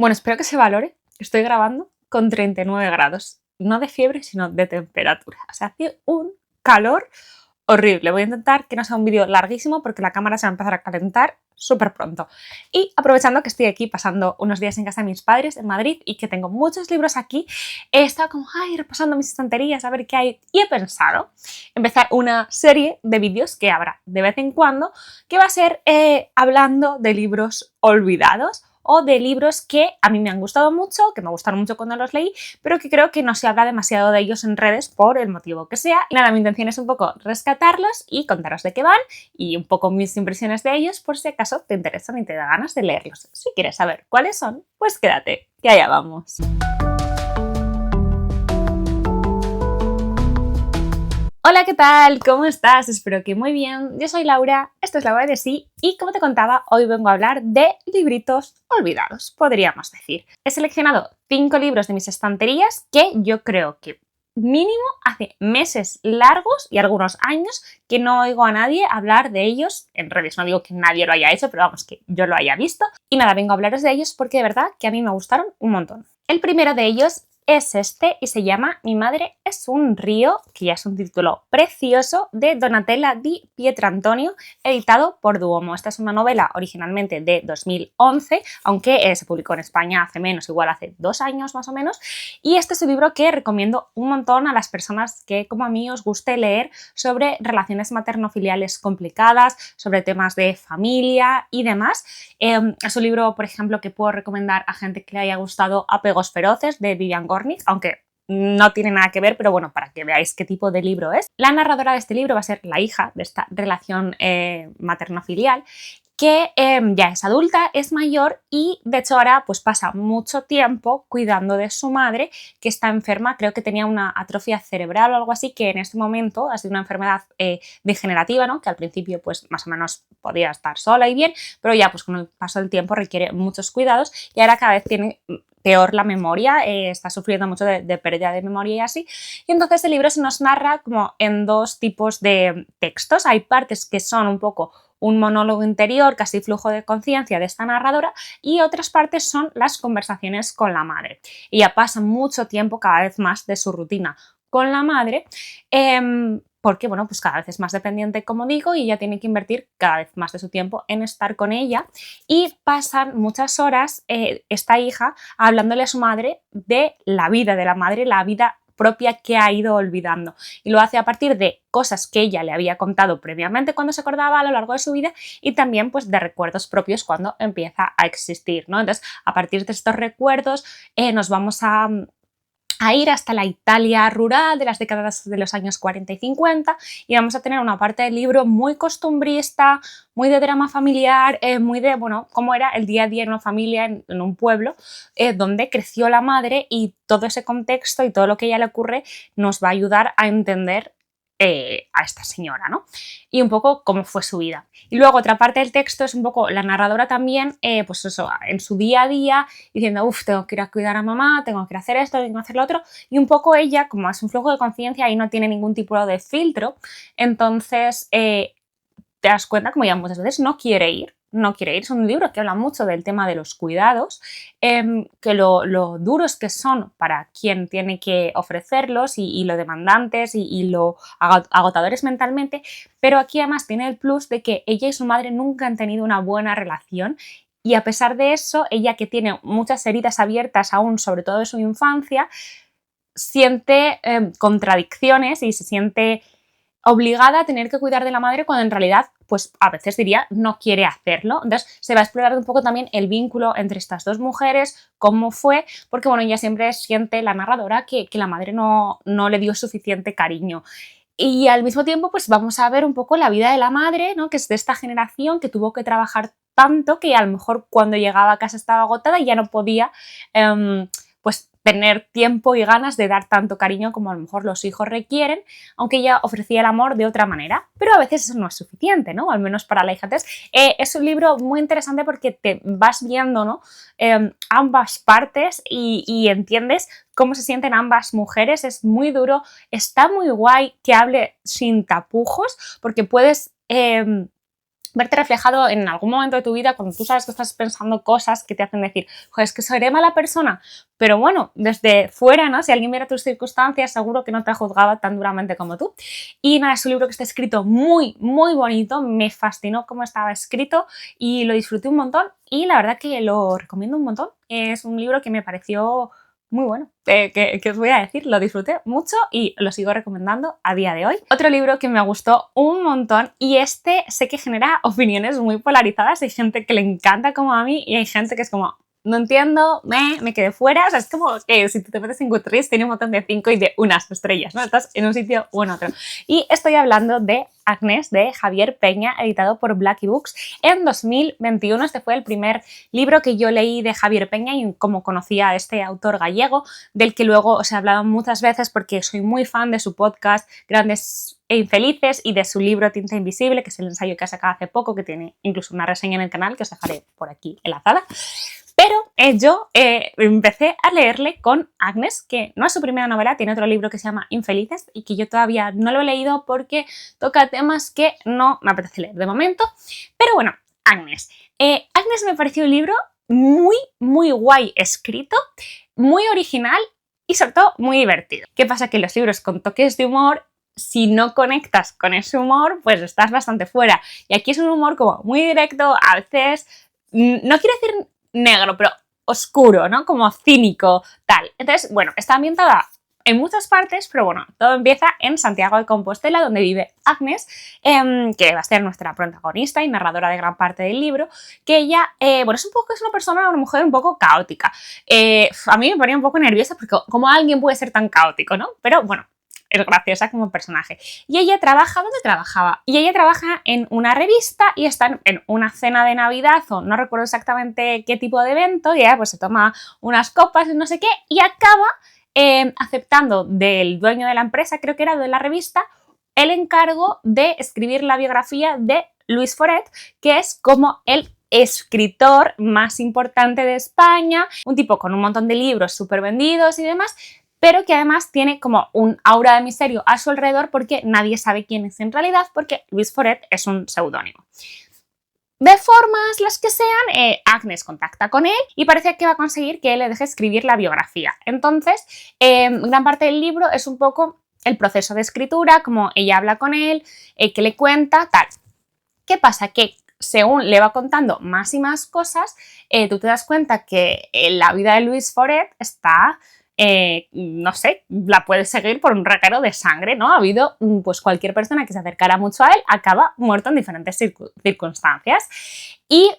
Bueno, espero que se valore. Estoy grabando con 39 grados. No de fiebre, sino de temperatura. O sea, hace un calor horrible. Voy a intentar que no sea un vídeo larguísimo porque la cámara se va a empezar a calentar súper pronto. Y aprovechando que estoy aquí pasando unos días en casa de mis padres en Madrid y que tengo muchos libros aquí, he estado como, repasando mis estanterías a ver qué hay. Y he pensado empezar una serie de vídeos que habrá de vez en cuando, que va a ser hablando de libros olvidados o de libros que a mí me han gustado mucho, que me gustaron mucho cuando los leí, pero que creo que no se habla demasiado de ellos en redes por el motivo que sea. Y nada, mi intención es un poco rescatarlos y contaros de qué van y un poco mis impresiones de ellos por si acaso te interesan y te da ganas de leerlos. Si quieres saber cuáles son, pues quédate, que allá vamos. Hola, ¿qué tal? ¿Cómo estás? Espero que muy bien. Yo soy Laura, esto es Laura de Sí y como te contaba, hoy vengo a hablar de libritos olvidados, podríamos decir. He seleccionado 5 libros de mis estanterías que yo creo que mínimo hace meses largos y algunos años que no oigo a nadie hablar de ellos en redes. No digo que nadie lo haya hecho, pero vamos, que yo lo haya visto. Y nada, vengo a hablaros de ellos porque de verdad que a mí me gustaron un montón. El primero de ellos es este y se llama Mi madre es un río, que ya es un título precioso, de Donatella di Pietrantonio, editado por Duomo. Esta es una novela originalmente de 2011, aunque se publicó en España hace menos, igual hace 2 años más o menos, y este es un libro que recomiendo un montón a las personas que, como a mí, os guste leer sobre relaciones materno-filiales complicadas, sobre temas de familia y demás. Es un libro, por ejemplo, que puedo recomendar a gente que le haya gustado Apegos feroces, de Vivian Gornick, aunque no tiene nada que ver, pero bueno, para que veáis qué tipo de libro es. La narradora de este libro va a ser la hija de esta relación materno-filial, que ya es adulta, es mayor y de hecho ahora pues pasa mucho tiempo cuidando de su madre, que está enferma. Creo que tenía una atrofia cerebral o algo así, que en este momento ha sido una enfermedad degenerativa, ¿no? Que al principio pues más o menos podía estar sola y bien, pero ya pues con el paso del tiempo requiere muchos cuidados y ahora cada vez tiene peor la memoria, está sufriendo mucho de pérdida de memoria y así. Y entonces el libro se nos narra como en 2 tipos de textos. Hay partes que son un poco un monólogo interior, casi flujo de conciencia de esta narradora, y otras partes son las conversaciones con la madre. Ella pasa mucho tiempo cada vez más de su rutina con la madre, porque bueno, pues cada vez es más dependiente, como digo, y ella tiene que invertir cada vez más de su tiempo en estar con ella, y pasan muchas horas esta hija hablándole a su madre de la vida de la madre, la vida propia que ha ido olvidando, y lo hace a partir de cosas que ella le había contado previamente cuando se acordaba a lo largo de su vida y también pues de recuerdos propios cuando empieza a existir, ¿no? Entonces, a partir de estos recuerdos nos vamos a ir hasta la Italia rural de las décadas de los años 40 y 50 y vamos a tener una parte del libro muy costumbrista, muy de drama familiar, muy de, bueno, cómo era el día a día en una familia, en un pueblo, donde creció la madre, y todo ese contexto y todo lo que a ella le ocurre nos va a ayudar a entender a esta señora, ¿no? Y un poco cómo fue su vida. Y luego otra parte del texto es un poco la narradora también, pues eso, en su día a día, diciendo, tengo que ir a cuidar a mamá, tengo que ir a hacer esto, tengo que hacer lo otro, y un poco ella, como es un flujo de conciencia y no tiene ningún tipo de filtro, entonces te das cuenta, como ya muchas veces, no quiere ir. Es un libro que habla mucho del tema de los cuidados, que lo duros que son para quien tiene que ofrecerlos y lo demandantes y lo agotadores mentalmente, pero aquí además tiene el plus de que ella y su madre nunca han tenido una buena relación. Y a pesar de eso, ella, que tiene muchas heridas abiertas aún, sobre todo de su infancia, siente contradicciones y se siente obligada a tener que cuidar de la madre cuando en realidad, pues a veces diría, no quiere hacerlo. Entonces se va a explorar un poco también el vínculo entre estas dos mujeres, cómo fue, porque bueno, ella siempre siente, la narradora, que la madre no le dio suficiente cariño. Y al mismo tiempo, pues vamos a ver un poco la vida de la madre, ¿no? Que es de esta generación que tuvo que trabajar tanto que a lo mejor cuando llegaba a casa estaba agotada y ya no podía pues tener tiempo y ganas de dar tanto cariño como a lo mejor los hijos requieren, aunque ella ofrecía el amor de otra manera, pero a veces eso no es suficiente, ¿no? Al menos para la hija. Entonces, es un libro muy interesante porque te vas viendo, ¿no? Ambas partes y entiendes cómo se sienten ambas mujeres. Es muy duro, está muy guay que hable sin tapujos, porque puedes verte reflejado en algún momento de tu vida cuando tú sabes que estás pensando cosas que te hacen decir, joder, es que seré mala persona, pero bueno, desde fuera, ¿no? Si alguien viera tus circunstancias, seguro que no te juzgaba tan duramente como tú. Y nada, es un libro que está escrito muy, muy bonito, me fascinó cómo estaba escrito y lo disfruté un montón y la verdad que lo recomiendo un montón. Es un libro que me pareció muy bueno, que os voy a decir, lo disfruté mucho y lo sigo recomendando a día de hoy. Otro libro que me gustó un montón y este sé que genera opiniones muy polarizadas, hay gente que le encanta como a mí y hay gente que es como, no entiendo, me quedé fuera, o sea, es como que si tú te metes en Goodreads tiene un montón de 5 y de 1 estrellas, ¿no? Estás en un sitio o en otro. Y estoy hablando de Agnes, de Javier Peña, editado por Blackie Books en 2021. Este fue el primer libro que yo leí de Javier Peña y como conocía a este autor gallego, del que luego os he hablado muchas veces porque soy muy fan de su podcast Grandes e Infelices y de su libro Tinta Invisible, que es el ensayo que ha sacado hace poco, que tiene incluso una reseña en el canal que os dejaré por aquí enlazada. Pero yo empecé a leerle con Agnes, que no es su primera novela, tiene otro libro que se llama Infelices y que yo todavía no lo he leído porque toca temas que no me apetece leer de momento. Pero bueno, Agnes. Agnes me pareció un libro muy, muy guay escrito, muy original y sobre todo muy divertido. ¿Qué pasa? Que los libros con toques de humor, si no conectas con ese humor, pues estás bastante fuera. Y aquí es un humor como muy directo, a veces, no quiero decir negro, pero oscuro, ¿no? Como cínico, tal. Entonces, bueno, está ambientada en muchas partes, pero bueno, todo empieza en Santiago de Compostela, donde vive Agnes, que va a ser nuestra protagonista y narradora de gran parte del libro, que ella, bueno, es una persona, una mujer un poco caótica. A mí me ponía un poco nerviosa porque ¿cómo alguien puede ser tan caótico, no? Pero bueno, es graciosa como personaje. Y ella trabaja, ¿dónde trabajaba? Y ella trabaja en una revista y está en una cena de Navidad o no recuerdo exactamente qué tipo de evento y ella pues se toma unas copas y no sé qué y acaba aceptando del dueño de la empresa, creo que era de la revista, el encargo de escribir la biografía de Luis Foret, que es como el escritor más importante de España, un tipo con un montón de libros súper vendidos y demás, pero que además tiene como un aura de misterio a su alrededor porque nadie sabe quién es en realidad porque Luis Foret es un seudónimo. De formas las que sean, Agnes contacta con él y parece que va a conseguir que él le deje escribir la biografía. Entonces, gran parte del libro es un poco el proceso de escritura, como ella habla con él, que le cuenta, tal. ¿Qué pasa? Que según le va contando más y más cosas, tú te das cuenta que la vida de Luis Foret está... no sé, la puedes seguir por un reguero de sangre, ¿no? Ha habido, pues cualquier persona que se acercara mucho a él acaba muerto en diferentes circunstancias. Y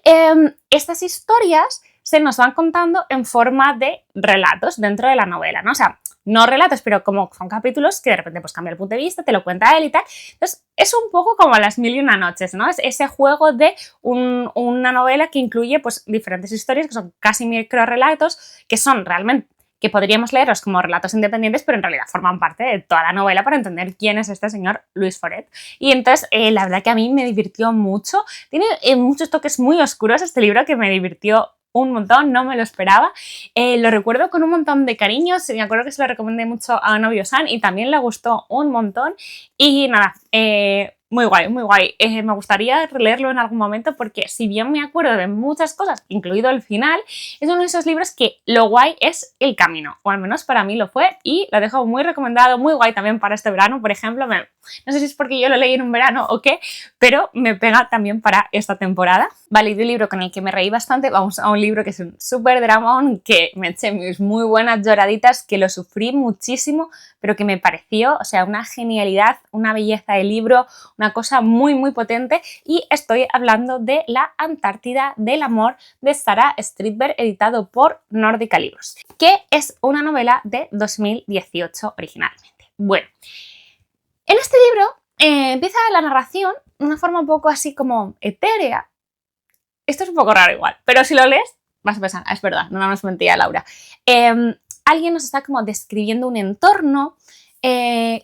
estas historias se nos van contando en forma de relatos dentro de la novela, ¿no? O sea, no relatos, pero como son capítulos que de repente pues cambia el punto de vista, te lo cuenta él y tal. Entonces, es un poco como Las mil y una noches, ¿no? Es ese juego de una novela que incluye pues diferentes historias que son casi microrelatos, que son realmente que podríamos leerlos como relatos independientes, pero en realidad forman parte de toda la novela para entender quién es este señor Luis Foret. Y entonces, la verdad que a mí me divirtió mucho. Tiene muchos toques muy oscuros este libro que me divirtió un montón, no me lo esperaba. Lo recuerdo con un montón de cariños, me acuerdo que se lo recomendé mucho a Novio San y también le gustó un montón. Y nada, muy guay, muy guay. Me gustaría releerlo en algún momento porque si bien me acuerdo de muchas cosas, incluido el final, es uno de esos libros que lo guay es el camino, o al menos para mí lo fue y lo dejo muy recomendado, muy guay también para este verano, por ejemplo. No sé si es porque yo lo leí en un verano o qué, pero me pega también para esta temporada. Vale, y de un libro con el que me reí bastante, vamos a un libro que es un súper dramón, que me eché mis muy buenas lloraditas, que lo sufrí muchísimo, pero que me pareció, o sea, una genialidad, una belleza de libro, una cosa muy, muy potente. Y estoy hablando de La Antártida del Amor de Sara Stridberg, editado por Nórdica Libros, que es una novela de 2018 originalmente. Bueno, en este libro empieza la narración de una forma un poco así como etérea. Esto es un poco raro igual, pero si lo lees vas a pensar, es verdad, no nos mentía Laura. Alguien nos está como describiendo un entorno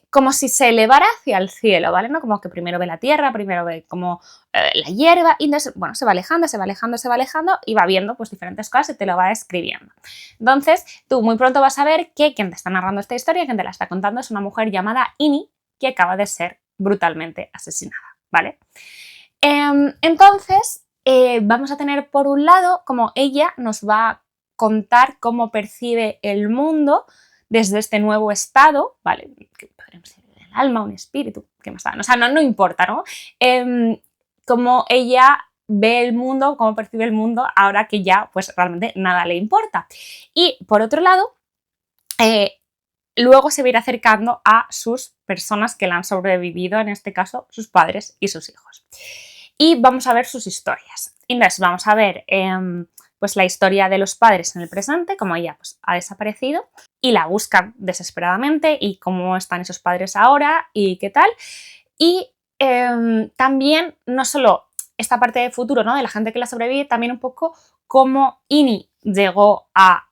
como si se elevara hacia el cielo, ¿vale? ¿No? Como que primero ve la tierra, primero ve como la hierba y entonces, bueno, se va alejando, se va alejando, se va alejando y va viendo pues diferentes cosas y te lo va describiendo. Entonces, tú muy pronto vas a ver que quien te está narrando esta historia, quien te la está contando es una mujer llamada Ini que acaba de ser brutalmente asesinada, ¿vale? Entonces, vamos a tener por un lado como ella nos va a contar cómo percibe el mundo desde este nuevo estado, ¿vale? Que podríamos decir el alma, un espíritu, ¿qué más da? O sea, no importa, ¿no? Cómo ella ve el mundo, cómo percibe el mundo ahora que ya pues realmente nada le importa. Y por otro lado, luego se va a ir acercando a sus personas que le han sobrevivido, en este caso sus padres y sus hijos. Y vamos a ver sus historias. Entonces vamos a ver pues la historia de los padres en el presente, como ella pues, ha desaparecido y la buscan desesperadamente y cómo están esos padres ahora y qué tal. Y también no solo esta parte de futuro, ¿no? De la gente que la sobrevive, también un poco cómo Ini llegó a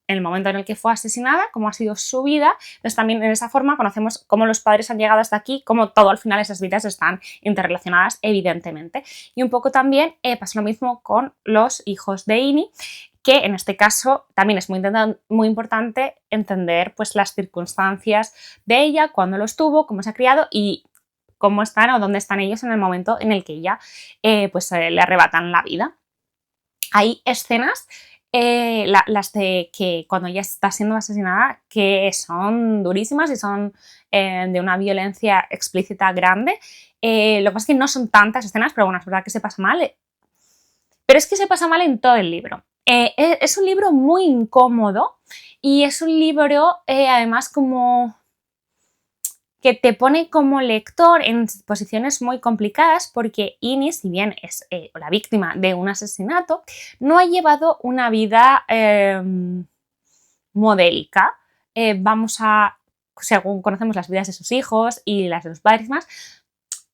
el momento en el que fue asesinada, cómo ha sido su vida. Entonces también en esa forma conocemos cómo los padres han llegado hasta aquí, cómo todo al final esas vidas están interrelacionadas evidentemente. Y un poco también pasa lo mismo con los hijos de Ini, que en este caso también es muy importante entender pues, las circunstancias de ella, cuándo los tuvo, cómo se ha criado y cómo están o dónde están ellos en el momento en el que ella le arrebatan la vida. Hay escenas las de que cuando ella está siendo asesinada que son durísimas y son de una violencia explícita grande. Lo que pasa es que no son tantas escenas, pero bueno, es verdad que se pasa mal. Pero es que se pasa mal en todo el libro. Es un libro muy incómodo y es un libro además como que te pone como lector en posiciones muy complicadas porque Ini, si bien es la víctima de un asesinato, no ha llevado una vida modélica. Según conocemos las vidas de sus hijos y las de los padres más,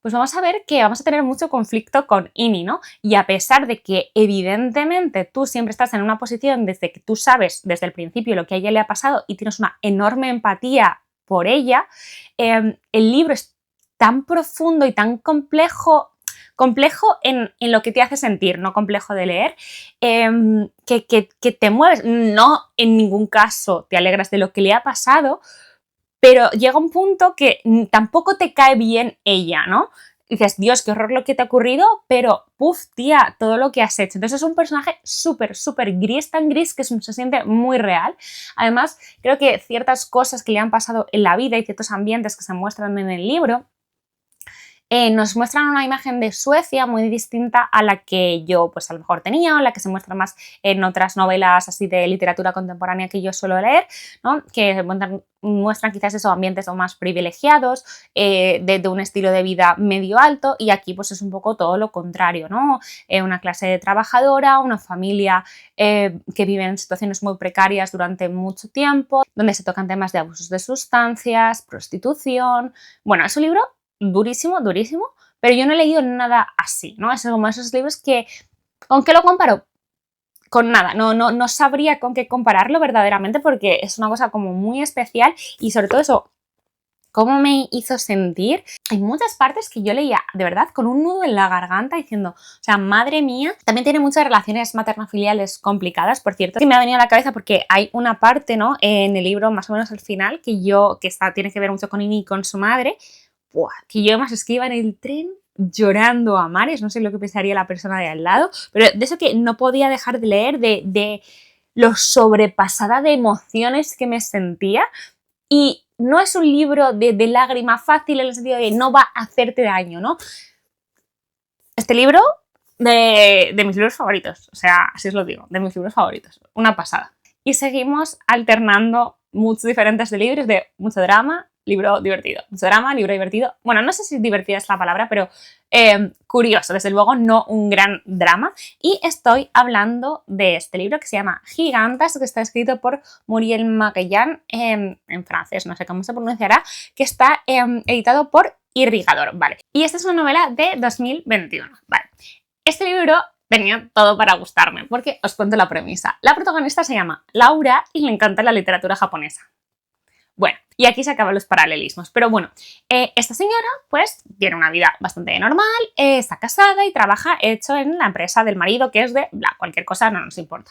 pues vamos a ver que vamos a tener mucho conflicto con Ini, ¿no? Y a pesar de que evidentemente tú siempre estás en una posición desde que tú sabes desde el principio lo que a ella le ha pasado y tienes una enorme empatía por ella, el libro es tan profundo y tan complejo en lo que te hace sentir, no complejo de leer, que te mueves. No en ningún caso te alegras de lo que le ha pasado, pero llega un punto que tampoco te cae bien ella, ¿no? Dices, Dios, qué horror lo que te ha ocurrido, pero puf, tía, todo lo que has hecho. Entonces es un personaje súper gris, tan gris que se siente muy real. Además, creo que ciertas cosas que le han pasado en la vida y ciertos ambientes que se muestran en el libro nos muestran una imagen de Suecia muy distinta a la que yo pues a lo mejor tenía o la que se muestra más en otras novelas así de literatura contemporánea que yo suelo leer, ¿no? Que muestran quizás esos ambientes o más privilegiados, de un estilo de vida medio alto, y aquí pues es un poco todo lo contrario, ¿no? Una clase trabajadora, una familia que vive en situaciones muy precarias durante mucho tiempo, donde se tocan temas de abusos de sustancias, prostitución. Bueno, es un libro durísimo, pero yo no he leído nada así, ¿no? Es como esos libros que, ¿con qué lo comparo? Con nada, no sabría con qué compararlo verdaderamente porque es una cosa como muy especial y sobre todo eso, cómo me hizo sentir. Hay muchas partes que yo leía de verdad con un nudo en la garganta diciendo, o sea, madre mía. También tiene muchas relaciones materno-filiales complicadas, por cierto, que me ha venido a la cabeza porque hay una parte, ¿no? En el libro, más o menos al final, que tiene que ver mucho con Ini y con su madre. Que yo además es que iba en el tren llorando a mares, no sé lo que pensaría la persona de al lado, pero de eso que no podía dejar de leer, de lo sobrepasada de emociones que me sentía. Y no es un libro de lágrima fácil en el sentido de no va a hacerte daño, ¿no? Este libro de mis libros favoritos, o sea, así os lo digo, de mis libros favoritos, una pasada. Y seguimos alternando muchos diferentes de libros de mucho drama, libro divertido. Mucho drama, libro divertido. Bueno, no sé si divertida es la palabra, pero curioso, desde luego no un gran drama. Y estoy hablando de este libro que se llama Gigantas, que está escrito por Muriel Maguillan en francés, no sé cómo se pronunciará, que está editado por Irrigador, ¿vale? Y esta es una novela de 2021, ¿vale? Este libro tenía todo para gustarme, porque os cuento la premisa. La protagonista se llama Laura y le encanta la literatura japonesa. Bueno, y aquí se acaban los paralelismos, pero bueno, esta señora pues tiene una vida bastante normal, está casada y trabaja hecho en la empresa del marido, que es de bla, cualquier cosa, no nos importa.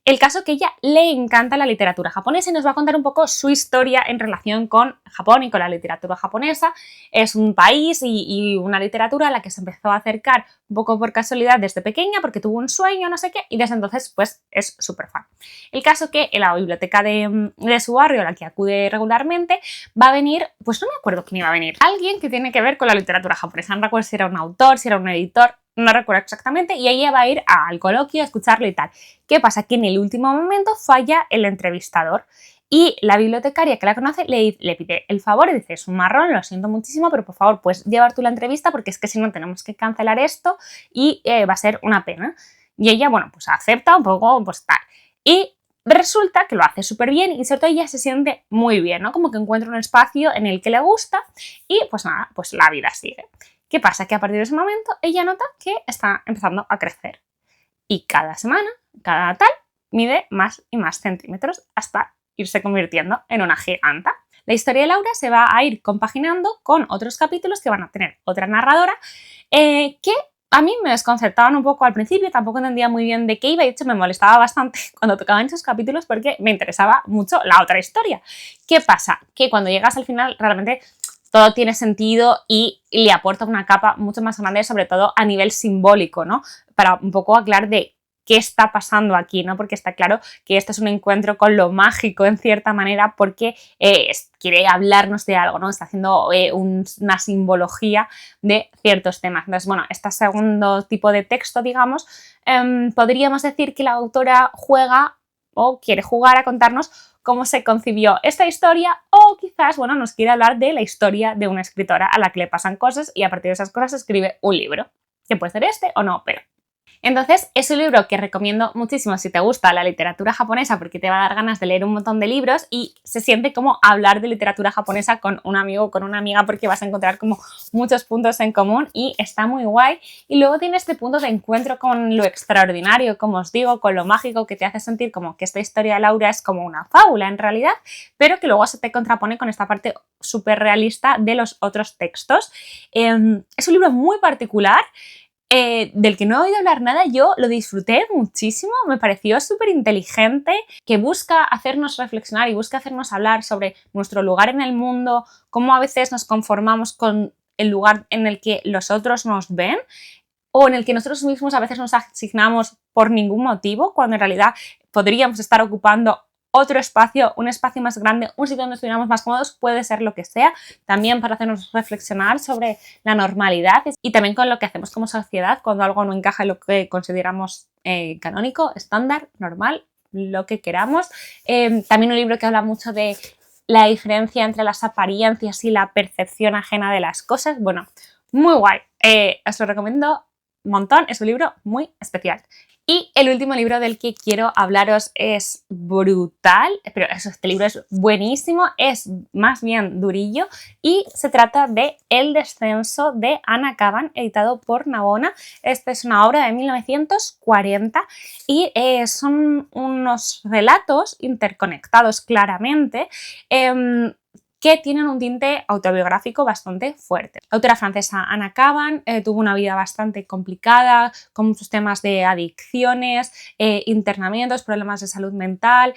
El caso que ella le encanta la literatura japonesa y nos va a contar un poco su historia en relación con Japón y con la literatura japonesa. Es un país y una literatura a la que se empezó a acercar un poco por casualidad desde pequeña porque tuvo un sueño, no sé qué, y desde entonces pues es súper fan. El caso que en la biblioteca de su barrio, a la que acude regularmente, va a venir, pues no me acuerdo quién iba a venir, alguien que tiene que ver con la literatura japonesa. No recuerdo si era un autor, si era un editor, no recuerdo exactamente, y ella va a ir al coloquio a escucharlo y tal. ¿Qué pasa? Que en el último momento falla el entrevistador y la bibliotecaria que la conoce le pide el favor y dice: es un marrón, lo siento muchísimo, pero por favor puedes llevar tú la entrevista porque es que si no tenemos que cancelar esto y va a ser una pena. Y ella, bueno, pues acepta un poco, pues tal. Y resulta que lo hace súper bien y sobre todo ella se siente muy bien, ¿no? Como que encuentra un espacio en el que le gusta y pues nada, pues la vida sigue. ¿Qué pasa? Que a partir de ese momento ella nota que está empezando a crecer y cada semana, cada tal, mide más y más centímetros hasta irse convirtiendo en una giganta. La historia de Laura se va a ir compaginando con otros capítulos que van a tener otra narradora que a mí me desconcertaban un poco al principio, tampoco entendía muy bien de qué iba y de hecho me molestaba bastante cuando tocaban esos capítulos porque me interesaba mucho la otra historia. ¿Qué pasa? Que cuando llegas al final realmente todo tiene sentido y le aporta una capa mucho más grande, sobre todo a nivel simbólico, ¿no? Para un poco aclarar de qué está pasando aquí, ¿no? Porque está claro que este es un encuentro con lo mágico en cierta manera porque quiere hablarnos de algo, ¿no? Está haciendo una simbología de ciertos temas. Entonces, bueno, este segundo tipo de texto, digamos, podríamos decir que la autora juega o quiere jugar a contarnos cómo se concibió esta historia o quizás, bueno, nos quiere hablar de la historia de una escritora a la que le pasan cosas y a partir de esas cosas escribe un libro, que puede ser este o no, pero... Entonces, es un libro que recomiendo muchísimo si te gusta la literatura japonesa porque te va a dar ganas de leer un montón de libros y se siente como hablar de literatura japonesa con un amigo o con una amiga porque vas a encontrar como muchos puntos en común y está muy guay. Y luego tiene este punto de encuentro con lo extraordinario, como os digo, con lo mágico que te hace sentir como que esta historia de Laura es como una fábula en realidad, pero que luego se te contrapone con esta parte súper realista de los otros textos. Es un libro muy particular. Del que no he oído hablar nada, yo lo disfruté muchísimo, me pareció súper inteligente, que busca hacernos reflexionar y busca hacernos hablar sobre nuestro lugar en el mundo, cómo a veces nos conformamos con el lugar en el que los otros nos ven o en el que nosotros mismos a veces nos asignamos por ningún motivo, cuando en realidad podríamos estar ocupando otro espacio, un espacio más grande, un sitio donde estuviéramos más cómodos, puede ser lo que sea, también para hacernos reflexionar sobre la normalidad y también con lo que hacemos como sociedad cuando algo no encaja en lo que consideramos canónico, estándar, normal, lo que queramos. También un libro que habla mucho de la diferencia entre las apariencias y la percepción ajena de las cosas. Bueno, muy guay. Os lo recomiendo un montón, es un libro muy especial. Y el último libro del que quiero hablaros es brutal, pero este libro es buenísimo, es más bien durillo y se trata de El descenso de Hannah Kavan, editado por Nabona. Esta es una obra de 1940 y son unos relatos interconectados claramente, que tienen un tinte autobiográfico bastante fuerte. La autora francesa Hannah Kavan tuvo una vida bastante complicada, con muchos temas de adicciones, internamientos, problemas de salud mental,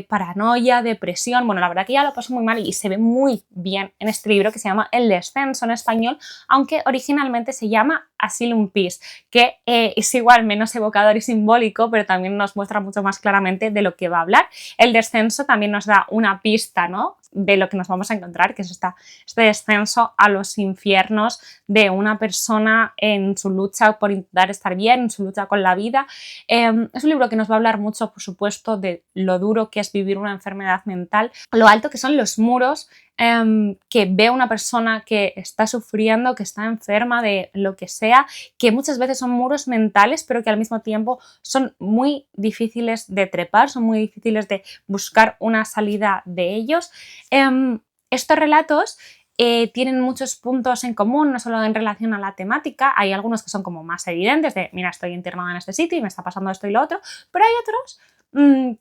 paranoia, depresión. Bueno, la verdad que ella lo pasó muy mal y se ve muy bien en este libro que se llama El descenso en español, aunque originalmente se llama Asylum Peace, que es igual menos evocador y simbólico, pero también nos muestra mucho más claramente de lo que va a hablar. El descenso también nos da una pista, ¿no?, de lo que nos vamos a encontrar, que es este descenso a los infiernos de una persona en su lucha por intentar estar bien, en su lucha con la vida. Es un libro que nos va a hablar mucho, por supuesto, de lo duro que es vivir una enfermedad mental, lo alto que son los muros que ve una persona que está sufriendo, que está enferma de lo que sea, que muchas veces son muros mentales, pero que al mismo tiempo son muy difíciles de trepar, son muy difíciles de buscar una salida de ellos. Estos relatos tienen muchos puntos en común, no solo en relación a la temática, hay algunos que son como más evidentes, de mira, estoy internada en este sitio y me está pasando esto y lo otro, pero hay otros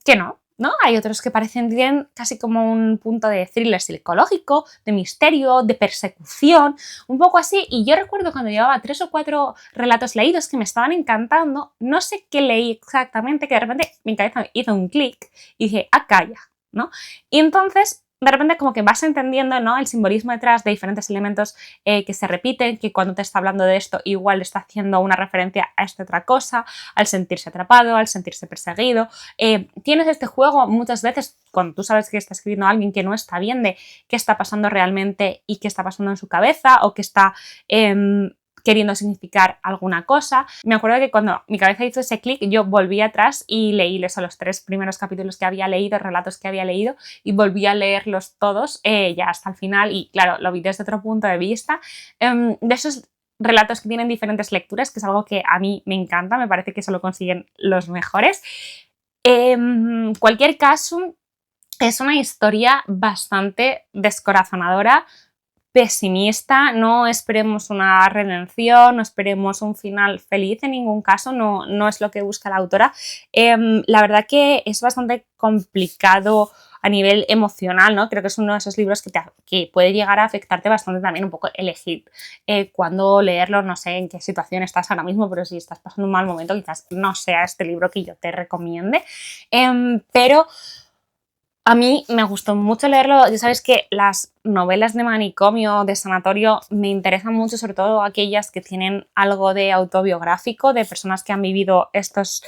que no. ¿no? Hay otros que parecen tienen casi como un punto de thriller psicológico, de misterio, de persecución, un poco así. Y yo recuerdo cuando llevaba 3 o 4 relatos leídos que me estaban encantando, no sé qué leí exactamente, que de repente mi cabeza hizo un clic y dije, ah, calla, ¿no? Y entonces de repente como que vas entendiendo, ¿no?, el simbolismo detrás de diferentes elementos que se repiten, que cuando te está hablando de esto igual está haciendo una referencia a esta otra cosa, al sentirse atrapado, al sentirse perseguido. Tienes este juego muchas veces cuando tú sabes que está escribiendo a alguien que no está bien de qué está pasando realmente y qué está pasando en su cabeza o que está queriendo significar alguna cosa. Me acuerdo que cuando mi cabeza hizo ese clic, yo volví atrás y leí los 3 primeros capítulos que había leído, relatos que había leído, y volví a leerlos todos ya hasta el final y claro, lo vi desde otro punto de vista. De esos relatos que tienen diferentes lecturas, que es algo que a mí me encanta, me parece que eso lo consiguen los mejores. En cualquier caso, es una historia bastante descorazonadora, pesimista, no esperemos una redención, no esperemos un final feliz en ningún caso, no es lo que busca la autora. La verdad que es bastante complicado a nivel emocional, ¿no? Creo que es uno de esos libros que puede llegar a afectarte bastante también, un poco elegir cuándo leerlo, no sé en qué situación estás ahora mismo, pero si estás pasando un mal momento quizás no sea este libro que yo te recomiende, pero a mí me gustó mucho leerlo. Ya sabes que las novelas de manicomio, de sanatorio, me interesan mucho, sobre todo aquellas que tienen algo de autobiográfico, de personas que han vivido estas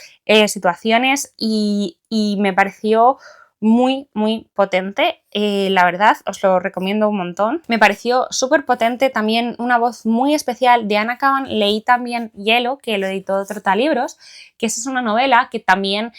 situaciones y me pareció muy, muy potente. La verdad, os lo recomiendo un montón. Me pareció súper potente también una voz muy especial de Anna Kavan. Leí también Hielo, que lo editó Trotalibros, que esa es una novela que también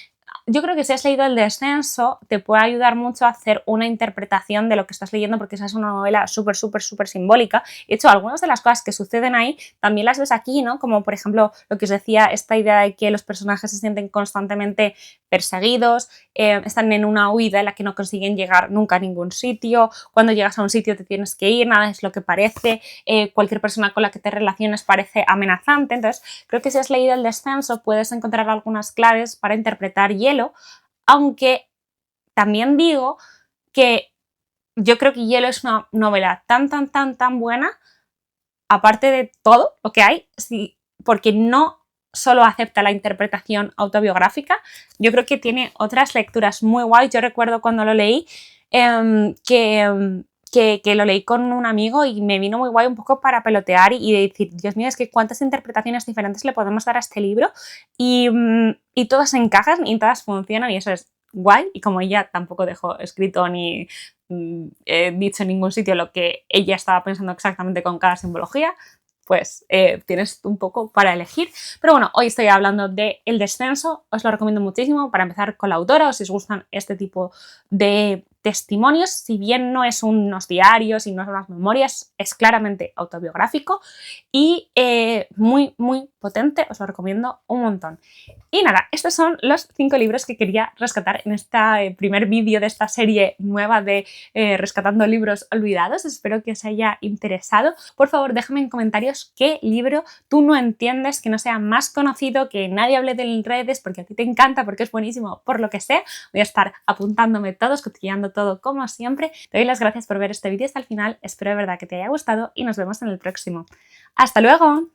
yo creo que si has leído El descenso te puede ayudar mucho a hacer una interpretación de lo que estás leyendo porque esa es una novela súper, súper, súper simbólica. De hecho, algunas de las cosas que suceden ahí también las ves aquí, ¿no? Como por ejemplo lo que os decía, esta idea de que los personajes se sienten constantemente perseguidos, están en una huida en la que no consiguen llegar nunca a ningún sitio, cuando llegas a un sitio te tienes que ir, nada es lo que parece, cualquier persona con la que te relaciones parece amenazante. Entonces creo que si has leído El descenso puedes encontrar algunas claves para interpretar Hielo, aunque también digo que yo creo que Hielo es una novela tan buena, aparte de todo lo que hay, sí, porque no solo acepta la interpretación autobiográfica, yo creo que tiene otras lecturas muy guays. Yo recuerdo cuando lo leí que lo leí con un amigo y me vino muy guay un poco para pelotear y decir, Dios mío, es que cuántas interpretaciones diferentes le podemos dar a este libro y todas encajan y todas funcionan y eso es guay. Y como ella tampoco dejó escrito ni dicho en ningún sitio lo que ella estaba pensando exactamente con cada simbología, pues tienes un poco para elegir. Pero bueno, hoy estoy hablando de El descenso, os lo recomiendo muchísimo para empezar con la autora o si os gustan este tipo de testimonios, si bien no es unos diarios y no son unas memorias, es claramente autobiográfico y muy, muy potente, os lo recomiendo un montón. Y nada, estos son los 5 libros que quería rescatar en este primer vídeo de esta serie nueva de Rescatando Libros Olvidados. Espero que os haya interesado. Por favor, déjame en comentarios qué libro tú no entiendes, que no sea más conocido, que nadie hable de él en redes, porque a ti te encanta, porque es buenísimo, por lo que sé. Voy a estar apuntándome todos, cotilleando todo como siempre. Te doy las gracias por ver este vídeo hasta el final. Espero de verdad que te haya gustado y nos vemos en el próximo. ¡Hasta luego!